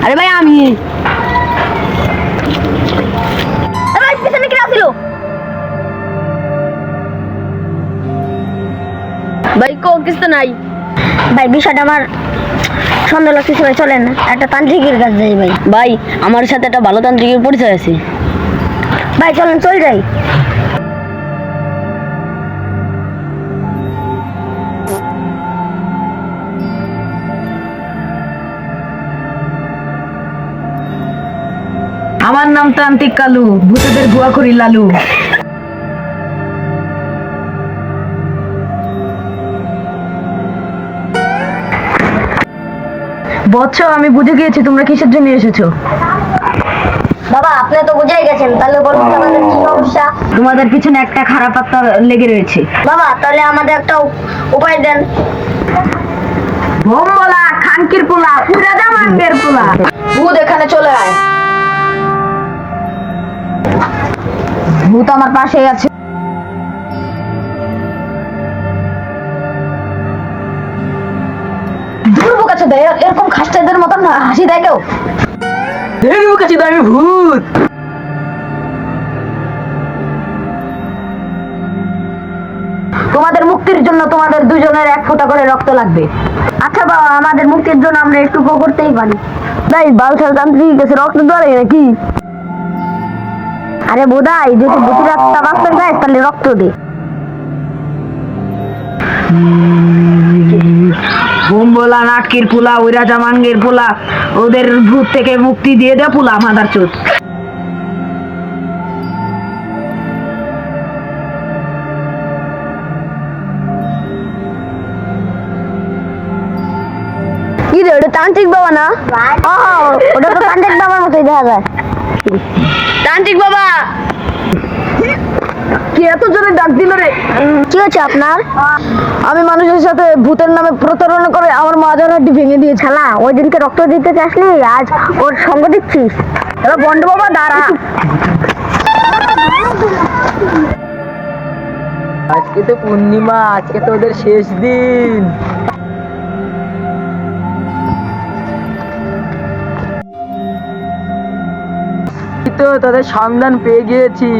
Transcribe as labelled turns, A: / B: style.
A: আরে ভাই আমি ভাই পিছনে কি আসলো ভাই কো কিছু নাই ভাই বিষয়টা আমার সন্দেহ লাগতেছে ভাই চলেন একটা তান্ত্রিকের কাছে যাই ভাই ভাই আমার সাথে একটা ভালো তান্ত্রিকের পরিচয় আছে ভাই চলেন চল যাই
B: আমার নাম তান্ত্রিক কালু, ভূতেদের গুয়া করি লালু। বৎস, আমি বুঝে গিয়েছি তোমরা কিসের জন্য এসেছো।
A: বাবা আপনি তো বুঝেই গেছেন তাহলে বলুন তো আমাদের কি সমস্যা
B: তোমাদের পিছনে একটা খারাপ আত্মা লেগে রয়েছে।
A: বাবা তাহলে আমাদের একটা উপায় দেন
B: ভোমবলা খানকির পোলা পুরা দামাঙ্গের পোলা, ভূত এখানে চলে আয়। ভূত আমার পাশেই আছে। দুর্বো কাছে দেয় এরকম খাস্টাদের মতন হাসি দেয় কেউ। দুর্বো কাছে দেয় আমি ভূত। তোমাদের মুক্তির জন্য তোমাদের দুজনের এক ফোঁটা করে রক্ত লাগবে।
A: আচ্ছা বাবা আমাদের মুক্তির জন্য আমরা একটু করতেই পারি ভাই বালছাল তান্ত্রিক কাছে রক্ত দেওয়া নাকি আরে বোধাই যদি বুদ্ধি রাস্তা বাঁচতে যায় তাহলে রক্ত দে
B: বোমবলা নাটকির পোলা ওইরা জামাঙ্গের পোলা, ওদের ভূত থেকে মুক্তি দিয়ে দে পোলা মাদার চোদ।
A: কি রে ওটা তান্ত্রিক বাবা না ওটা তো তান্ত্রিক বাবার মতোই দেখা যায় তান্ত্রিক বাবা
B: কি এত জোরে ডাক দিল রে?
A: কি হচ্ছে আপনার
B: আমি মানুষের সাথে ভূতের নামে প্রতারণা করে আমার মাজার হাড্ডি ভেঙে দিয়েছি।
A: শালা ওই দিনকে রক্ত দিতে চাসলি আজ ওর সঙ্গ দিচ্ছিস
B: এবার বন্ড বাবা দাঁড়া। আজকে তো পূর্ণিমা, আজকে তো ওদের শেষ দিন। তো তাদের সন্ধান পেয়ে গিয়েছি।